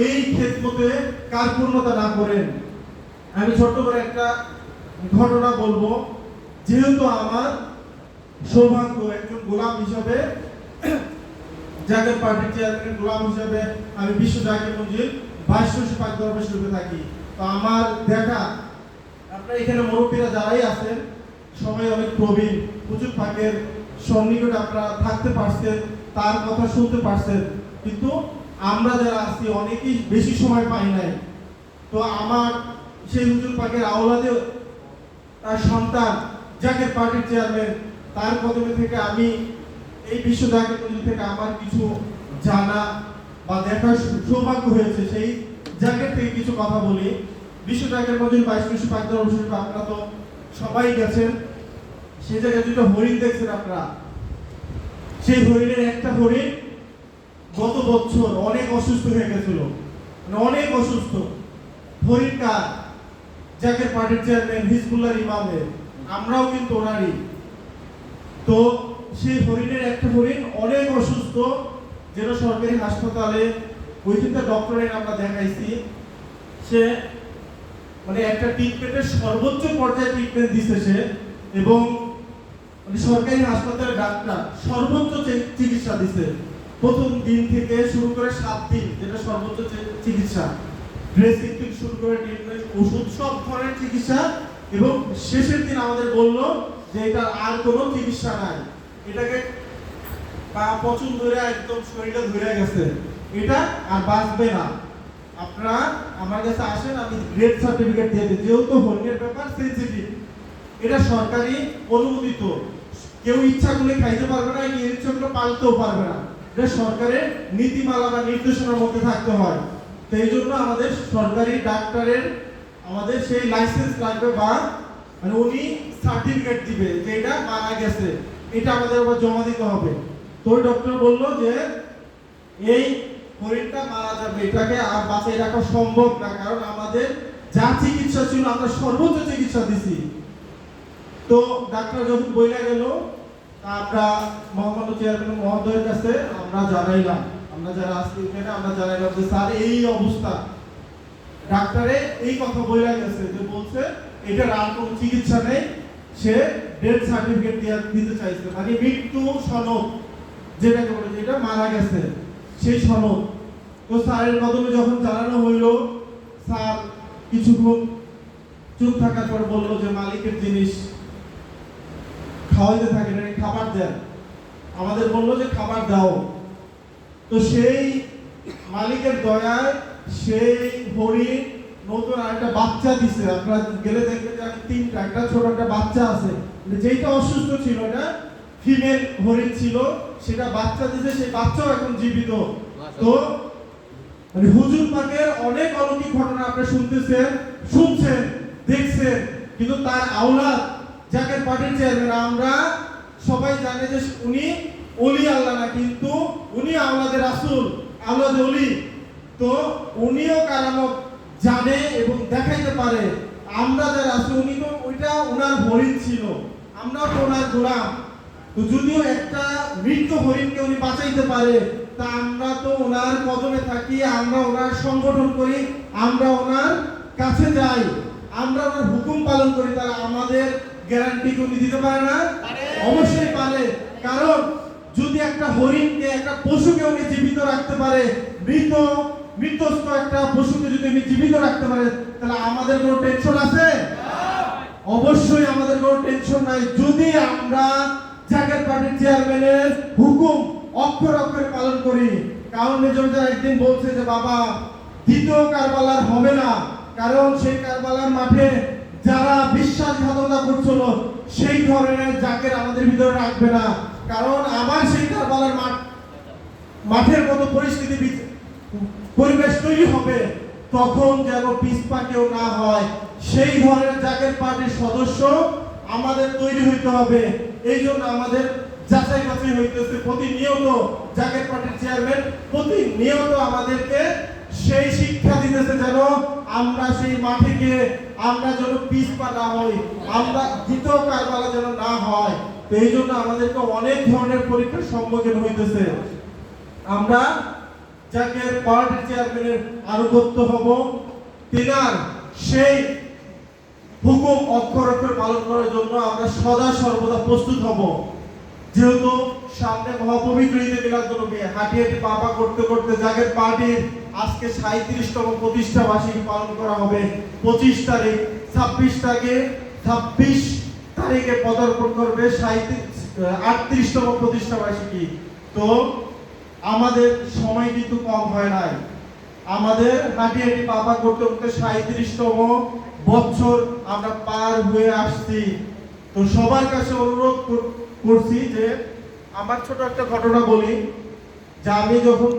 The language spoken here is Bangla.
এই খেদমতে কার্পণ্যতা না করেন। আমি ছোট্ট করে একটা ঘটনা বলবো। যেহেতু আমার সৌভাগ্য একজন গোলাম হিসাবে, জাকের পার্টির চেয়ারম্যানের গোলাম হিসাবে আমি বিশ্ব জাকের মঞ্জিল 22 পাক দরবার শরীফে থাকি। তো আমার দেখা, আপনারা এখানে মুরব্বীরা যারাই আছেন সবাই অনেক প্রবীণ, হুজুর পাকের সন্নিকটে আপনারা থাকতে পারছেন, তার কথা শুনতে পারছেন, কিন্তু আমরা যারা আছি অনেকেই বেশি সময় পাই নাই। তো আমার সেই হুজুর পাকের আওলাদে তার সন্তান জাকের পার্টির চেয়ারম্যান, তার কদমে থেকে আমি এই বিশ্ব জাকের মঞ্জিল থেকে আমার কিছু জানা বা দেখার সৌভাগ্য হয়েছে। সেই জাকের থেকে কিছু কথা বলি। বিশ্ব জাকের মঞ্জিল 22 পাক দরবার শরীফে আপনারা তো সবাই গেছেন। সেই জায়গায় দুটো হরিণ দেখছেন আপনারা। সেই হরিণের একটা হরিণ গত বছর অনেক অসুস্থ হয়ে গেছিল, মানে অনেক অসুস্থ। হরিণটা জাকের পার্টির চেয়ারম্যান হিজবুল্লাহর ইমামের, আমরাও কিন্তু ওনারই। তো সেই হরিণের একটা হরিণ অনেক অসুস্থ, যেটা সরকারি হাসপাতালে ওইখানকার ডক্টরের আমরা দেখাইছি। সে মানে একটা ট্রিটমেন্টের সর্বোচ্চ পর্যায়ে ট্রিটমেন্ট দিচ্ছে সে, এবং মানে সরকারি হাসপাতালে ডাক্তার সর্বোচ্চ চিকিৎসা দিচ্ছে। প্রথম দিন থেকে শুরু করে 7 দিন, যেটা সর্বোচ্চ চিকিৎসা, ড্রেসিং থেকে শুরু করে ট্রিটমেন্ট, ওষুধ, সব ধরনের চিকিৎসা। এবং শেষের দিন আমাদের বলল যে এটা আর কোনো চিকিৎসা নাই, এটাকে পা পছন্দ ধরে একদম শরীরে ধরে গেছে, এটা আর বাঁচবে না। আপনারা আমার কাছে আসেন, আমি গ্রেড সার্টিফিকেট দিয়ে দিই। যেহেতু হরিণের ব্যাপার সেনসিটিভ, এটা সরকারি অনুমোদিত, কেউ ইচ্ছা করলে খাইতে পারবে না, কেউ ইচ্ছা করলে পালতেও পারবে না। এটা সরকারের নীতিমালা বা নির্দেশনার মধ্যে থাকতে হয়। তো এই জন্য আমাদের সরকারি ডাক্তারের আমাদের সেই লাইসেন্স লাগবে, বা মানে উনি সার্টিফিকেট দিবে যে এটা মারা গেছে, এটা আমাদের আবার জমা দিতে হবে। তো ডক্টর বলল যে এই হরিণটা মারা যাবে, এটাকে আর বাঁচিয়ে রাখা সম্ভব না, কারণ আমাদের যা চিকিৎসা ছিল আমরা সর্বোচ্চ চিকিৎসা দিছি। তো ডাক্তার যখন বইলা গেল, আমরা মোহাম্মদ চেয়ারম্যান মহোদয়ের কাছে আমরা জানাইলাম, আমরা যারা আজকে এখানে আমরা জানাইলাম যে স্যার এই অবস্থা, ডাক্তারে এই কথা বইলা গেছে, যে বলছে এটার আর কোনো চিকিৎসা নেই, সে ডেথ সার্টিফিকেট দিতে চাইছে, মানে মৃত্যু সনদ যেটাকে বলে, যেটা মারা গেছে সেই সনদ। তো স্যারের মাধ্যমে যখন জানানো হইল, স্যার কিছুক্ষণ চুপ থাকার পর বললো যে মালিকের জিনিস খাওয়াইতে থাকেন, খাবার দেন। আমাদের বললো যে খাবার দাও। তো সেই মালিকের দয়ায় সেই হরিণ নতুন আরেকটা বাচ্চা দিছে। আপনারা গেলে দেখবেন যে আমি 3টা, একটা ছোট একটা বাচ্চা আছে, যেটা অসুস্থ ছিল এটা ফিমেল হরিণ ছিল, সেটা বাচ্চা দিছে, সেই বাচ্চাও এখন জীবিত। তো মানে হুজুর পাকের অনেক অলৌকিক ঘটনা আপনারা শুনছেন, দেখছেন, কিন্তু তার আওলাদ জাকের পার্টির চেয়ারম্যান, আমরা সবাই জানে যে উনি ওলি আল্লাহ না, কিন্তু উনি আওলাদে রাসূল, আওলাদে ওলি। তো উনিও কারামত জানে এবং দেখাইতে পারে। আমরা যারা আছি, উনি তো ওইটা ওনার হরিণ ছিল, আমরা তো ওনার গোলাম। তো যদিও একটা মৃত হরিণকে উনি বাঁচাইতে পারে, তা আমরা তো ওনার কদমে থাকি, আমরা ওনার সংগঠন করি, আমরা ওনার কাছে যাই, আমরা ওনার হুকুম পালন করি। তারা আমাদের গ্যারান্টি উনি দিতে পারে না? অবশ্যই পারে। কারণ যদি একটা হরিণকে, একটা পশুকে উনি জীবিত রাখতে পারে, মৃতস্থ একটা পশুকে যদি উনি জীবিত রাখতে পারে, তাহলে আমাদের কোনো টেনশন আছে? অবশ্যই আমাদের কোনো টেনশন নাই, যদি আমরা জাকের পার্টির চেয়ারম্যানের হুকুম অক্ষর অক্ষরে পালন করি। কারণ মেজররা একদিন বলছে যে বাবা, দ্বিতীয় কারবালার হবে না, কারণ সেই কারবালার মাঠে যারা বিশ্বাসঘাতকতা করছিল, সেই ধরনের জাকের আমাদের ভিতরে রাখবে না। কারণ আবার সেই কারবালার মাঠের মতো পরিবেশ তৈরি হবে, তখন যেন পিছপা কেউ না হয়, সেই ধরনের জাকের পার্টির সদস্য আমাদের তৈরি হইতে হবে। এই জন্য আমাদের যাচাই বাছাই হইতেছে প্রতিনিয়ত। জাকের পার্টির চেয়ারম্যান প্রতিনিয়ত আমাদেরকে সেই শিক্ষা দিতেছে, যেন আমরা সেই মাঠে গিয়ে আমরা যেন পিছপা না হই, আমরা দ্বিতীয় কারবালা যেন না হয়। তো এই জন্য আমাদেরকে অনেক ধরনের পরীক্ষার সম্মুখীন হইতেছে। আমরা যাকে পার্টির চেয়ারম্যানের আনুগত্য হব, তিনার সেই হুকুম অক্ষর অক্ষর পালন করার জন্য আমরা সদা সর্বদা প্রস্তুত হব। যেহেতু সামনে মহাপবিত্র ঈদে মিলাদুন্নবী হাঁটি হাঁটি পাপা করতে করতে জাগের পার্টির আজকে 37তম প্রতিষ্ঠা বার্ষিকী পালন করা হবে 25 তারিখ। 26 তারিখে পদার্পণ করবে 38তম প্রতিষ্ঠা বার্ষিকী। তো আমাদের সময় কিন্তু কম হয় নাই, আমাদের হাঁটি হাঁটি পাপা করতে করতে 37তম বছর আমরা পার হয়ে আসছি। তো সবার কাছে অনুরোধ করছি যে আমার ছোট একটা ঘটনা বলি, যে আমি যখন